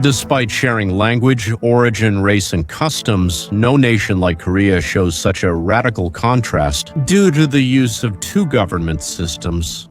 Despite sharing language, origin, race, and customs, no nation like Korea shows such a radical contrast due to the use of two government systems.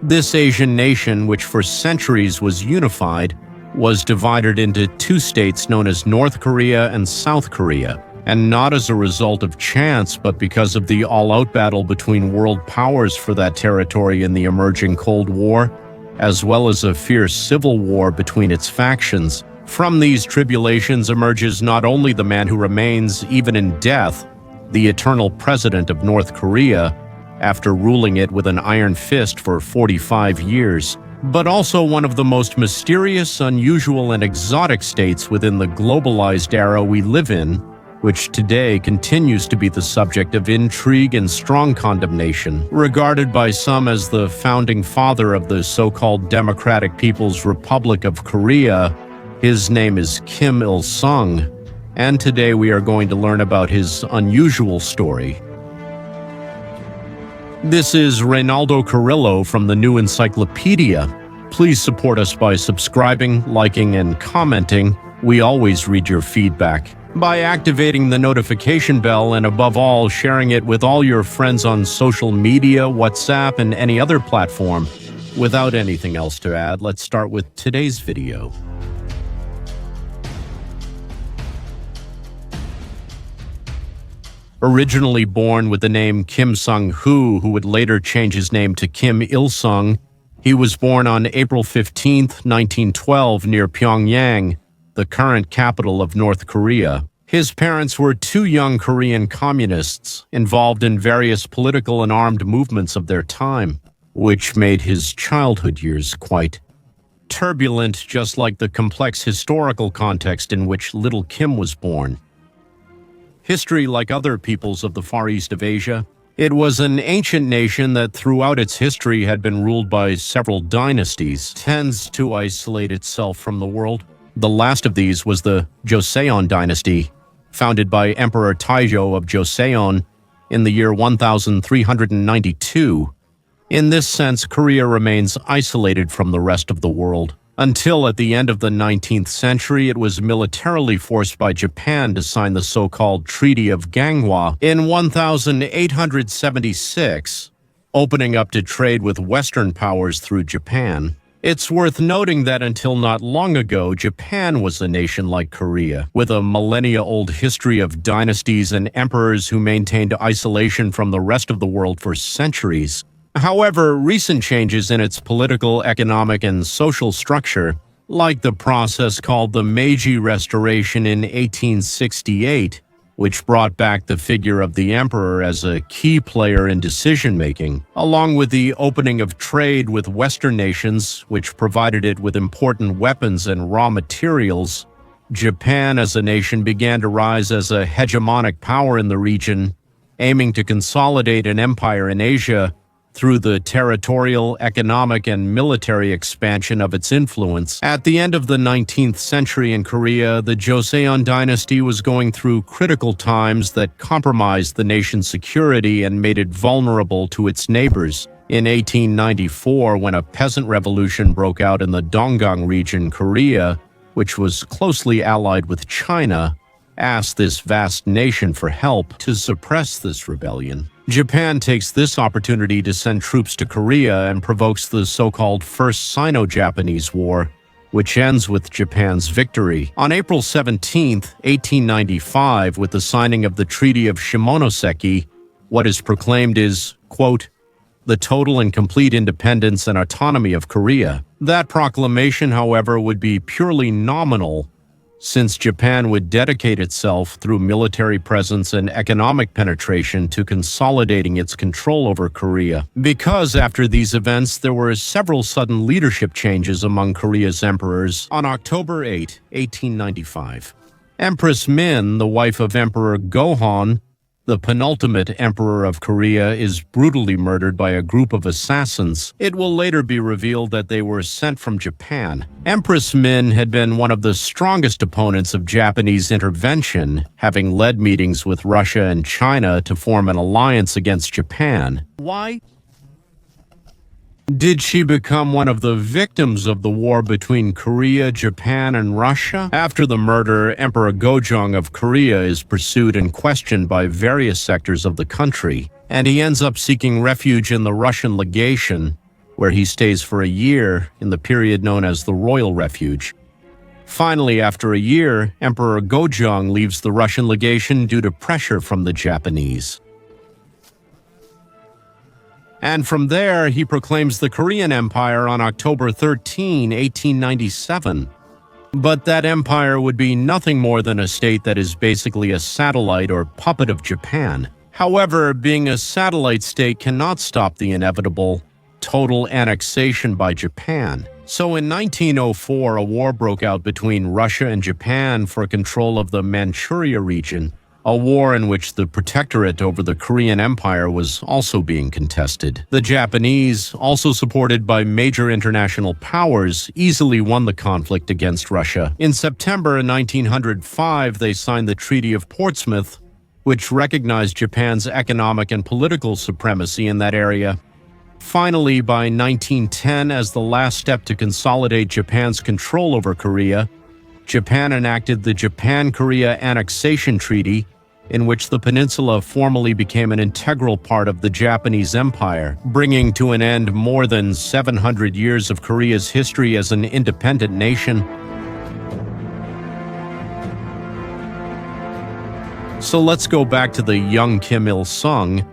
This Asian nation, which for centuries was unified, was divided into two states known as North Korea and South Korea, and not as a result of chance, but because of the all-out battle between world powers for that territory in the emerging Cold War, as well as a fierce civil war between its factions. From these tribulations emerges not only the man who remains, even in death, the eternal president of North Korea, after ruling it with an iron fist for 45 years, but also one of the most mysterious, unusual, and exotic states within the globalized era we live in, which today continues to be the subject of intrigue and strong condemnation. Regarded by some as the founding father of the so-called Democratic People's Republic of Korea, his name is Kim Il-sung, and today we are going to learn about his unusual story. This is Reynaldo Carrillo from the New Encyclopedia. Please support us by subscribing, liking, and commenting. We always read your feedback. By activating the notification bell and above all, sharing it with all your friends on social media, WhatsApp, and any other platform. Without anything else to add, let's start with today's video. Originally born with the name Kim Sung-hoo, who would later change his name to Kim Il-sung, he was born on April 15, 1912, near Pyongyang, the current capital of North Korea. His parents were two young Korean communists involved in various political and armed movements of their time, which made his childhood years quite turbulent, just like the complex historical context in which little Kim was born. History, like other peoples of the Far East of Asia, it was an ancient nation that throughout its history had been ruled by several dynasties, tends to isolate itself from the world. The last of these was the Joseon dynasty, founded by Emperor Taizong of Joseon in the year 1392. In this sense, Korea remains isolated from the rest of the world. Until at the end of the 19th century, it was militarily forced by Japan to sign the so-called Treaty of Ganghwa in 1876, opening up to trade with Western powers through Japan. It's worth noting that until not long ago, Japan was a nation like Korea, with a millennia-old history of dynasties and emperors who maintained isolation from the rest of the world for centuries. However, recent changes in its political, economic, and social structure, like the process called the Meiji Restoration in 1868, which brought back the figure of the emperor as a key player in decision-making, along with the opening of trade with Western nations, which provided it with important weapons and raw materials, Japan as a nation began to rise as a hegemonic power in the region, aiming to consolidate an empire in Asia through the territorial, economic, and military expansion of its influence. At the end of the 19th century in Korea, the Joseon dynasty was going through critical times that compromised the nation's security and made it vulnerable to its neighbors. In 1894, when a peasant revolution broke out in the Donggang region, Korea, which was closely allied with China, asked this vast nation for help to suppress this rebellion. Japan takes this opportunity to send troops to Korea and provokes the so-called First Sino-Japanese War, which ends with Japan's victory. On April 17, 1895, with the signing of the Treaty of Shimonoseki, what is proclaimed is, quote, the total and complete independence and autonomy of Korea. That proclamation, however, would be purely nominal, since Japan would dedicate itself through military presence and economic penetration to consolidating its control over Korea. Because after these events, there were several sudden leadership changes among Korea's emperors. On October 8, 1895, Empress Min, the wife of Emperor Gohon, the penultimate emperor of Korea, is brutally murdered by a group of assassins. It will later be revealed that they were sent from Japan. Empress Min had been one of the strongest opponents of Japanese intervention, having led meetings with Russia and China to form an alliance against Japan. Why? Did she become one of the victims of the war between Korea, Japan, and Russia? After the murder, Emperor Gojong of Korea is pursued and questioned by various sectors of the country, and he ends up seeking refuge in the Russian legation, where he stays for a year in the period known as the Royal Refuge. Finally, after a year, Emperor Gojong leaves the Russian legation due to pressure from the Japanese. And from there, he proclaims the Korean Empire on October 13, 1897. But that empire would be nothing more than a state that is basically a satellite or puppet of Japan. However, being a satellite state cannot stop the inevitable total annexation by Japan. So in 1904, a war broke out between Russia and Japan for control of the Manchuria region, a war in which the protectorate over the Korean Empire was also being contested. The Japanese, also supported by major international powers, easily won the conflict against Russia. In September 1905, they signed the Treaty of Portsmouth, which recognized Japan's economic and political supremacy in that area. Finally, by 1910, as the last step to consolidate Japan's control over Korea, Japan enacted the Japan-Korea Annexation Treaty, in which the peninsula formally became an integral part of the Japanese Empire, bringing to an end more than 700 years of Korea's history as an independent nation. So let's go back to the young Kim Il-sung.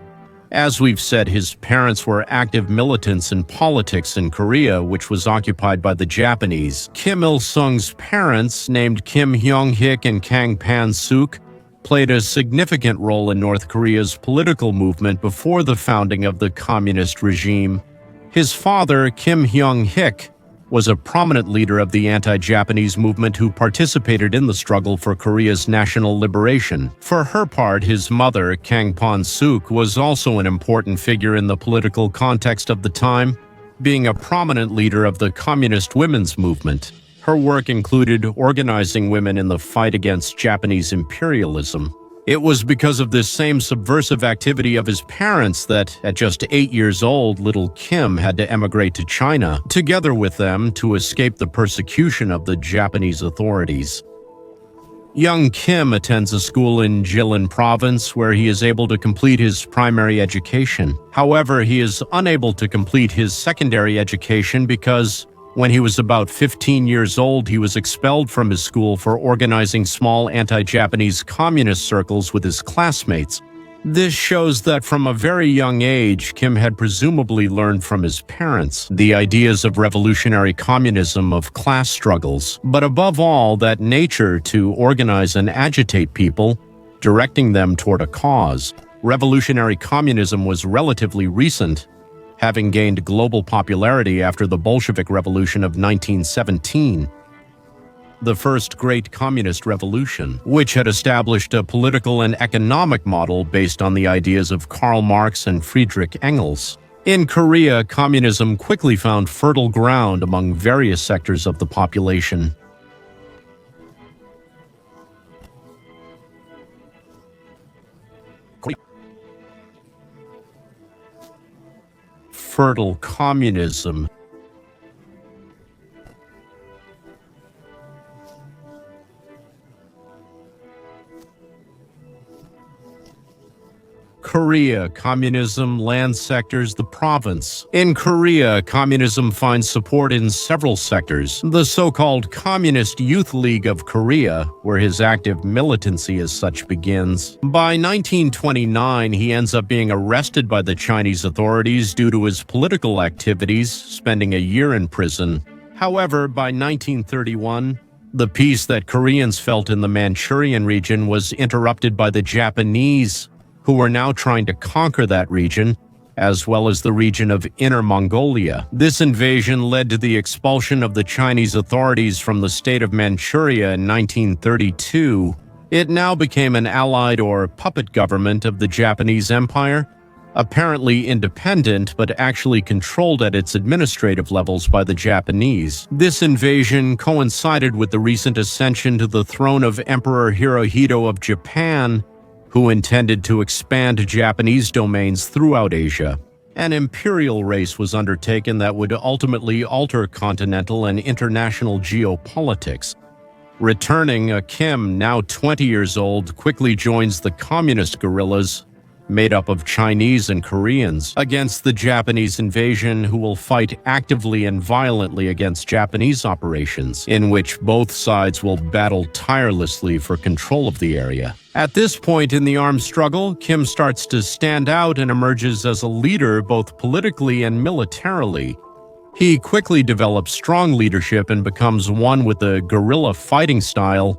As we've said, his parents were active militants in politics in Korea, which was occupied by the Japanese. Kim Il-sung's parents, named Kim Hyung-hik and Kang Pan-suk, played a significant role in North Korea's political movement before the founding of the communist regime. His father, Kim Hyung-hik, was a prominent leader of the anti-Japanese movement who participated in the struggle for Korea's national liberation. For her part, his mother, Kang Pan-suk, was also an important figure in the political context of the time, being a prominent leader of the communist women's movement. Her work included organizing women in the fight against Japanese imperialism. It was because of this same subversive activity of his parents that, at just 8 years old, little Kim had to emigrate to China, together with them, to escape the persecution of the Japanese authorities. Young Kim attends a school in Jilin province where he is able to complete his primary education. However, he is unable to complete his secondary education because when he was about 15 years old, he was expelled from his school for organizing small anti-Japanese communist circles with his classmates. This shows that from a very young age, Kim had presumably learned from his parents the ideas of revolutionary communism, of class struggles, but above all, that nature to organize and agitate people, directing them toward a cause. Revolutionary communism was relatively recent, having gained global popularity after the Bolshevik Revolution of 1917, the first great communist revolution, which had established a political and economic model based on the ideas of Karl Marx and Friedrich Engels. In Korea, communism quickly found fertile ground among various sectors of the population. Fertile communism. Korea, communism, land sectors, the province. In Korea, communism finds support in several sectors. The so-called Communist Youth League of Korea, where his active militancy as such begins. By 1929, he ends up being arrested by the Chinese authorities due to his political activities, spending a year in prison. However, by 1931, the peace that Koreans felt in the Manchurian region was interrupted by the Japanese, who were now trying to conquer that region, as well as the region of Inner Mongolia. This invasion led to the expulsion of the Chinese authorities from the state of Manchuria in 1932. It now became an allied or puppet government of the Japanese Empire, apparently independent but actually controlled at its administrative levels by the Japanese. This invasion coincided with the recent ascension to the throne of Emperor Hirohito of Japan, who intended to expand Japanese domains throughout Asia. An imperial race was undertaken that would ultimately alter continental and international geopolitics. Returning, Kim, now 20 years old, quickly joins the communist guerrillas, made up of Chinese and Koreans, against the Japanese invasion, who will fight actively and violently against Japanese operations, in which both sides will battle tirelessly for control of the area. At this point in the armed struggle, Kim starts to stand out and emerges as a leader both politically and militarily. He quickly develops strong leadership and becomes one with the guerrilla fighting style,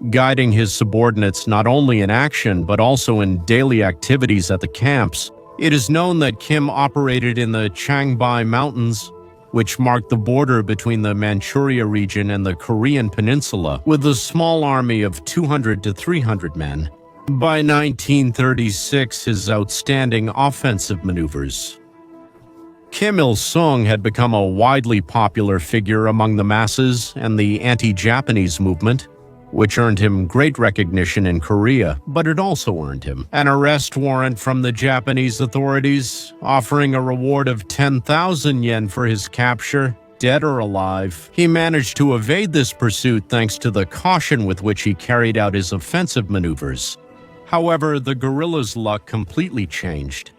guiding his subordinates not only in action but also in daily activities at the camps. It is known that Kim operated in the Changbai Mountains, which marked the border between the Manchuria region and the Korean peninsula, with a small army of 200 to 300 men. By 1936, his outstanding offensive maneuvers. Kim Il-sung had become a widely popular figure among the masses and the anti-Japanese movement, which earned him great recognition in Korea, but it also earned him an arrest warrant from the Japanese authorities, offering a reward of 10,000 yen for his capture, dead or alive. He managed to evade this pursuit thanks to the caution with which he carried out his offensive maneuvers. However, the guerrillas' luck completely changed.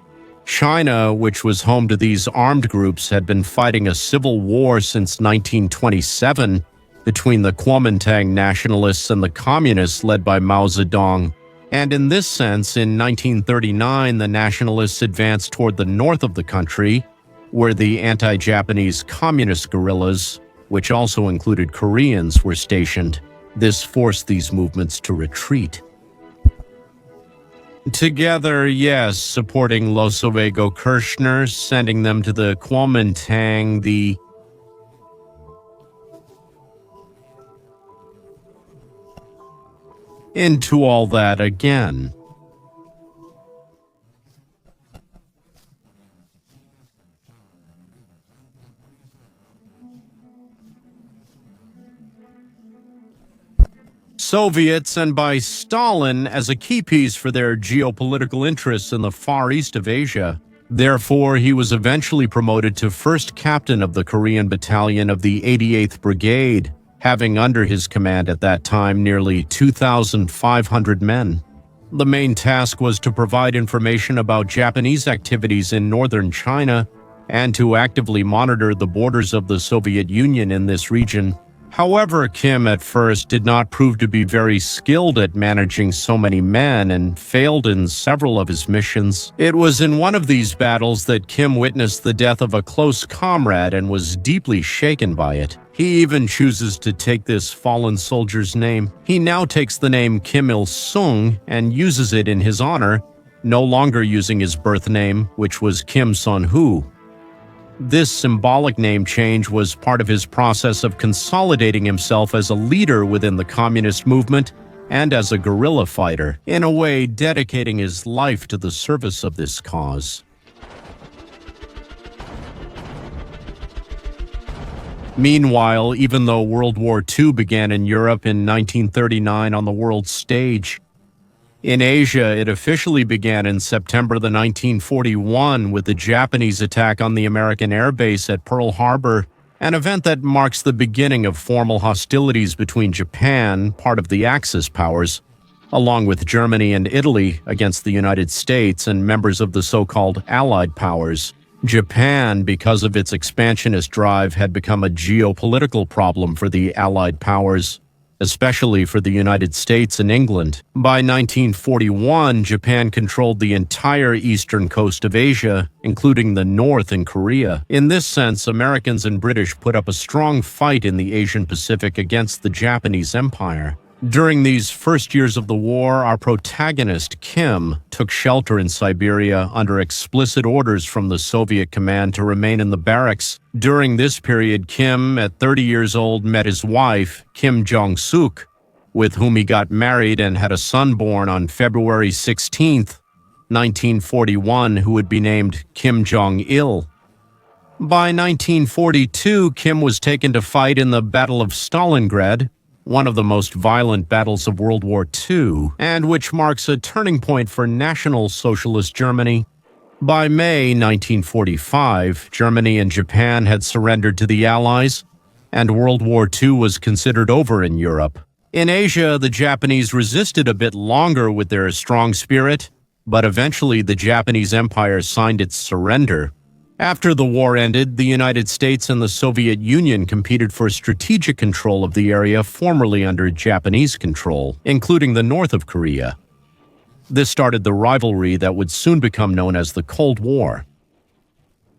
China, which was home to these armed groups, had been fighting a civil war since 1927, between the Kuomintang nationalists and the communists led by Mao Zedong. And in this sense, in 1939, the nationalists advanced toward the north of the country, where the anti-Japanese communist guerrillas, which also included Koreans, were stationed. This forced these movements to retreat. Together, yes, supporting Losovago Kirchner, sending them to the Kuomintang, into all that again. Soviets, and by Stalin as a key piece for their geopolitical interests in the Far East of Asia. Therefore, he was eventually promoted to first captain of the Korean battalion of the 88th Brigade, having under his command at that time nearly 2,500 men. The main task was to provide information about Japanese activities in northern China and to actively monitor the borders of the Soviet Union in this region. However, Kim at first did not prove to be very skilled at managing so many men and failed in several of his missions. It was in one of these battles that Kim witnessed the death of a close comrade and was deeply shaken by it. He even chooses to take this fallen soldier's name. He now takes the name Kim Il-sung and uses it in his honor, no longer using his birth name, which was Kim Son-hu. This symbolic name change was part of his process of consolidating himself as a leader within the communist movement and as a guerrilla fighter, in a way dedicating his life to the service of this cause. Meanwhile, even though World War II began in Europe in 1939 on the world stage, in Asia, it officially began in September 1941 with the Japanese attack on the American air base at Pearl Harbor, an event that marks the beginning of formal hostilities between Japan, part of the Axis powers, along with Germany and Italy against the United States and members of the so-called Allied powers. Japan, because of its expansionist drive, had become a geopolitical problem for the Allied powers, especially for the United States and England. By 1941, Japan controlled the entire eastern coast of Asia, including the north and Korea. In this sense, Americans and British put up a strong fight in the Asian Pacific against the Japanese Empire. During these first years of the war, our protagonist, Kim, took shelter in Siberia under explicit orders from the Soviet command to remain in the barracks. During this period, Kim, at 30 years old, met his wife, Kim Jong-suk, with whom he got married and had a son born on February 16, 1941, who would be named Kim Jong-il. By 1942, Kim was taken to fight in the Battle of Stalingrad, one of the most violent battles of World War II, and which marks a turning point for National Socialist Germany. By May 1945, Germany and Japan had surrendered to the Allies, and World War II was considered over in Europe. In Asia, the Japanese resisted a bit longer with their strong spirit, but eventually the Japanese Empire signed its surrender. After the war ended, the United States and the Soviet Union competed for strategic control of the area formerly under Japanese control, including the north of Korea. This started the rivalry that would soon become known as the Cold War.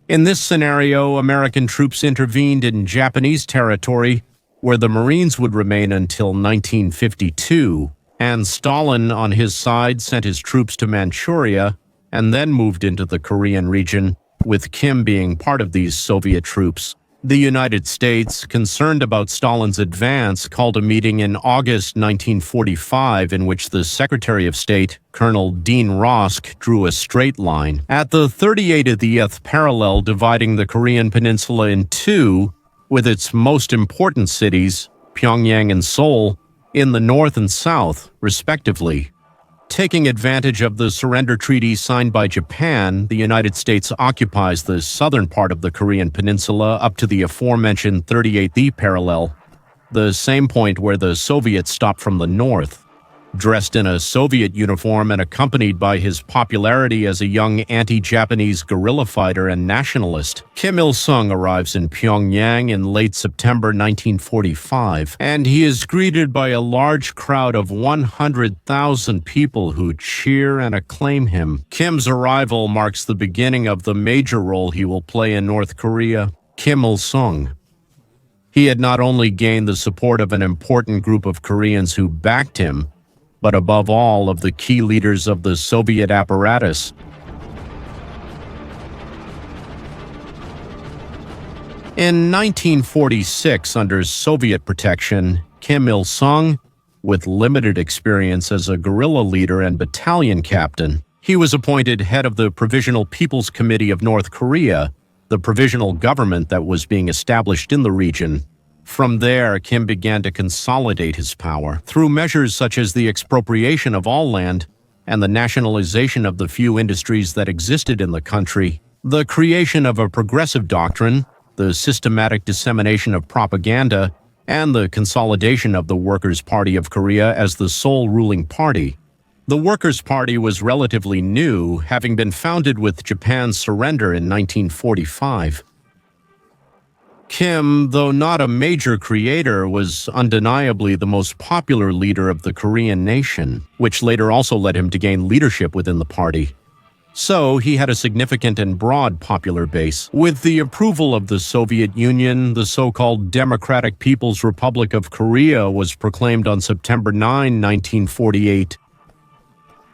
In this scenario, American troops intervened in Japanese territory, where the Marines would remain until 1952, and Stalin, on his side, sent his troops to Manchuria and then moved into the Korean region, with Kim being part of these Soviet troops. The United States, concerned about Stalin's advance, called a meeting in August 1945 in which the Secretary of State, Colonel Dean Rusk, drew a straight line at the 38th parallel dividing the Korean peninsula in two, with its most important cities, Pyongyang and Seoul, in the north and south, respectively. Taking advantage of the surrender treaty signed by Japan, the United States occupies the southern part of the Korean peninsula up to the aforementioned 38th parallel, the same point where the Soviets stopped from the north. Dressed in a Soviet uniform and accompanied by his popularity as a young anti-Japanese guerrilla fighter and nationalist, Kim Il-sung arrives in Pyongyang in late September 1945, and he is greeted by a large crowd of 100,000 people who cheer and acclaim him. Kim's arrival marks the beginning of the major role he will play in North Korea. Kim Il-sung. He had not only gained the support of an important group of Koreans who backed him, but above all of the key leaders of the Soviet apparatus. In 1946, under Soviet protection, Kim Il-sung, with limited experience as a guerrilla leader and battalion captain, he was appointed head of the Provisional People's Committee of North Korea, the provisional government that was being established in the region. From there, Kim began to consolidate his power through measures such as the expropriation of all land and the nationalization of the few industries that existed in the country, the creation of a progressive doctrine, the systematic dissemination of propaganda, and the consolidation of the Workers' Party of Korea as the sole ruling party. The Workers' Party was relatively new, having been founded with Japan's surrender in 1945. Kim, though not a major creator, was undeniably the most popular leader of the Korean nation, which later also led him to gain leadership within the party. So, he had a significant and broad popular base. With the approval of the Soviet Union, the so-called Democratic People's Republic of Korea was proclaimed on September 9, 1948.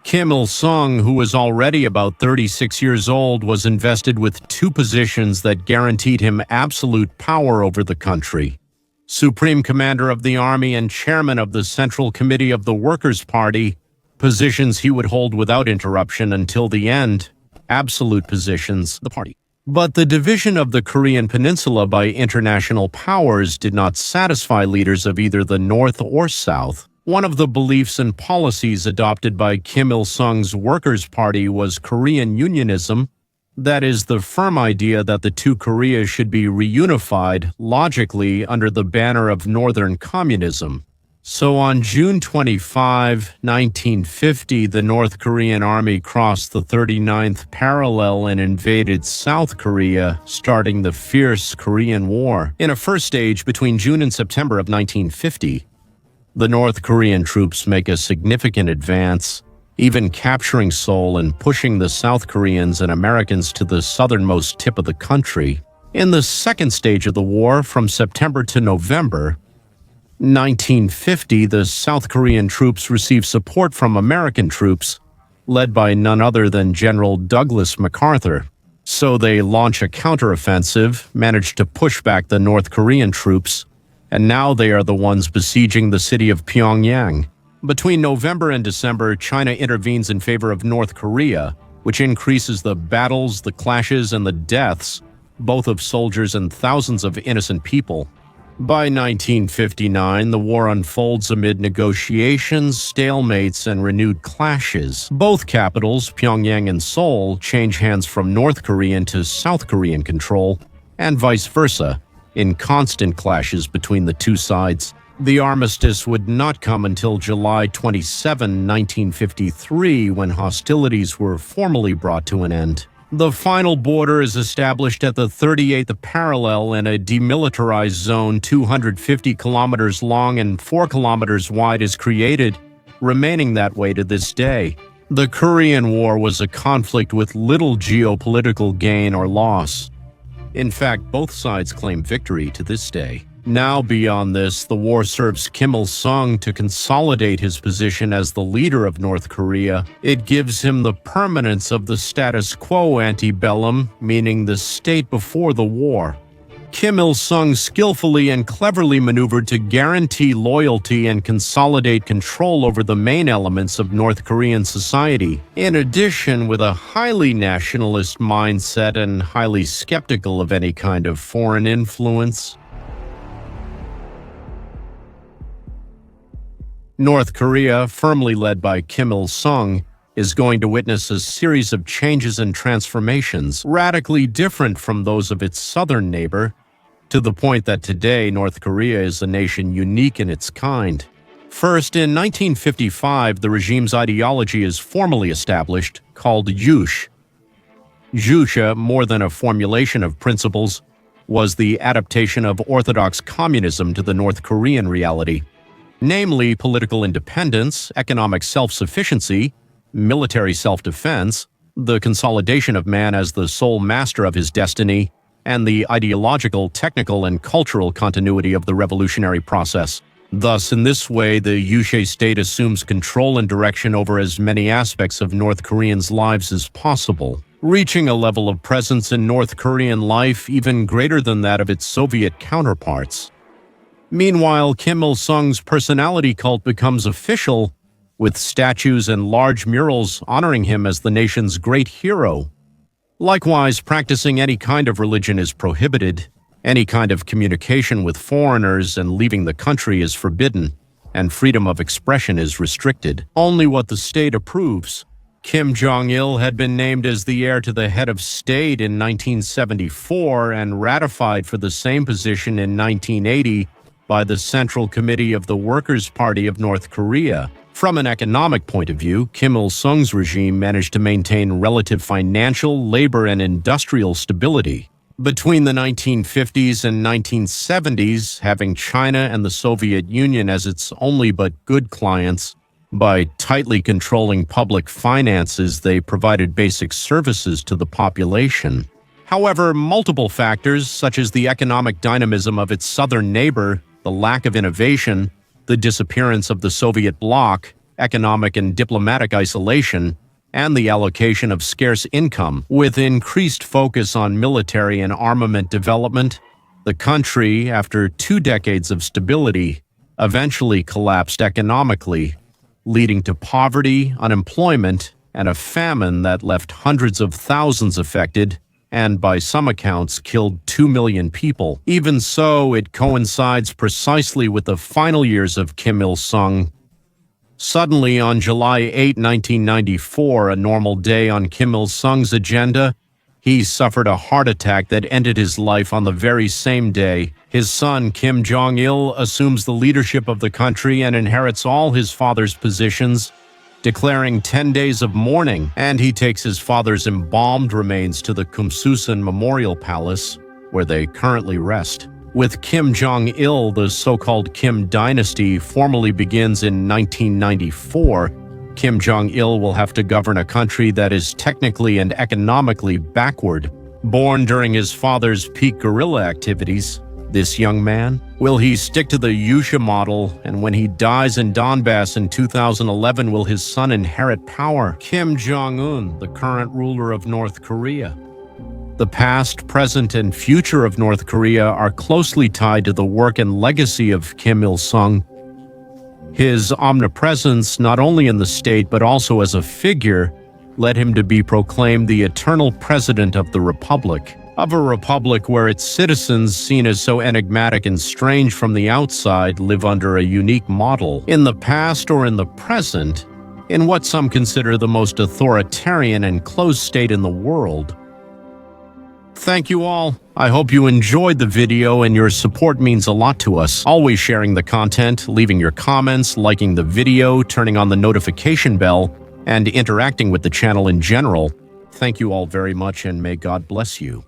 Kim Il-sung, who was already about 36 years old, was invested with two positions that guaranteed him absolute power over the country: Supreme Commander of the Army and Chairman of the Central Committee of the Workers' Party, positions he would hold without interruption until the end, absolute positions, the party. But the division of the Korean peninsula by international powers did not satisfy leaders of either the North or South. One of the beliefs and policies adopted by Kim Il-sung's Workers' Party was Korean unionism, that is, the firm idea that the two Koreas should be reunified logically under the banner of Northern Communism. So on June 25, 1950, the North Korean army crossed the 39th parallel and invaded South Korea, starting the fierce Korean War. In a first stage between June and September of 1950, the North Korean troops make a significant advance, even capturing Seoul and pushing the South Koreans and Americans to the southernmost tip of the country. In the second stage of the war, from September to November 1950, the South Korean troops received support from American troops, led by none other than General Douglas MacArthur. So they launch a counteroffensive, manage to push back the North Korean troops, and now they are the ones besieging the city of Pyongyang. Between November and December, China intervenes in favor of North Korea, which increases the battles, the clashes, and the deaths, both of soldiers and thousands of innocent people. By 1959, the war unfolds amid negotiations, stalemates, and renewed clashes. Both capitals, Pyongyang and Seoul, change hands from North Korean to South Korean control, and vice versa, in constant clashes between the two sides. The armistice would not come until July 27, 1953, when hostilities were formally brought to an end. The final border is established at the 38th parallel, and a demilitarized zone 250 kilometers long and 4 kilometers wide is created, remaining that way to this day. The Korean War was a conflict with little geopolitical gain or loss. In fact, both sides claim victory to this day. Now, beyond this, the war serves Kim Il-sung to consolidate his position as the leader of North Korea. It gives him the permanence of the status quo antebellum, meaning the state before the war. Kim Il-sung skillfully and cleverly maneuvered to guarantee loyalty and consolidate control over the main elements of North Korean society. In addition, with a highly nationalist mindset and highly skeptical of any kind of foreign influence. North Korea, firmly led by Kim Il-sung, is going to witness a series of changes and transformations, radically different from those of its southern neighbor, to the point that today North Korea is a nation unique in its kind. First, in 1955, the regime's ideology is formally established, called Juche. Juche, more than a formulation of principles, was the adaptation of orthodox communism to the North Korean reality. Namely, political independence, economic self-sufficiency, military self-defense, the consolidation of man as the sole master of his destiny, and the ideological, technical, and cultural continuity of the revolutionary process. Thus, in this way, the Juche state assumes control and direction over as many aspects of North Koreans' lives as possible, reaching a level of presence in North Korean life even greater than that of its Soviet counterparts. Meanwhile, Kim Il-sung's personality cult becomes official, with statues and large murals honoring him as the nation's great hero. Likewise, practicing any kind of religion is prohibited, any kind of communication with foreigners and leaving the country is forbidden, and freedom of expression is restricted. Only what the state approves. Kim Jong-il had been named as the heir to the head of state in 1974 and ratified for the same position in 1980 by the Central Committee of the Workers' Party of North Korea. From an economic point of view, Kim Il-sung's regime managed to maintain relative financial, labor, and industrial stability. Between the 1950s and 1970s, having China and the Soviet Union as its only but good clients, by tightly controlling public finances, they provided basic services to the population. However, multiple factors, such as the economic dynamism of its southern neighbor, the lack of innovation, the disappearance of the Soviet bloc, economic and diplomatic isolation, and the allocation of scarce income, with increased focus on military and armament development, the country, after 2 decades of stability, eventually collapsed economically, leading to poverty, unemployment, and a famine that left hundreds of thousands affected, and by some accounts killed 2 million people. Even so, it coincides precisely with the final years of Kim Il-sung. Suddenly, on July 8, 1994, a normal day on Kim Il-sung's agenda, he suffered a heart attack that ended his life on the very same day. His son, Kim Jong-il, assumes the leadership of the country and inherits all his father's positions, declaring 10 days of mourning, and he takes his father's embalmed remains to the Kumsusan Memorial Palace, where they currently rest. With Kim Jong-il, the so-called Kim Dynasty formally begins in 1994. Kim Jong-il will have to govern a country that is technically and economically backward. Born during his father's peak guerrilla activities, this young man, will he stick to the Juche model, and when he dies in Donbass in 2011, will his son inherit power? Kim Jong-un, the current ruler of North Korea. The past, present, and future of North Korea are closely tied to the work and legacy of Kim Il-sung. His omnipresence, not only in the state but also as a figure, led him to be proclaimed the eternal president of the republic. of a republic where its citizens, seen as so enigmatic and strange from the outside, live under a unique model, in the past or in the present, in what some consider the most authoritarian and closed state in the world. Thank you all. I hope you enjoyed the video, and your support means a lot to us. Always sharing the content, leaving your comments, liking the video, turning on the notification bell, and interacting with the channel in general. Thank you all very much, and may God bless you.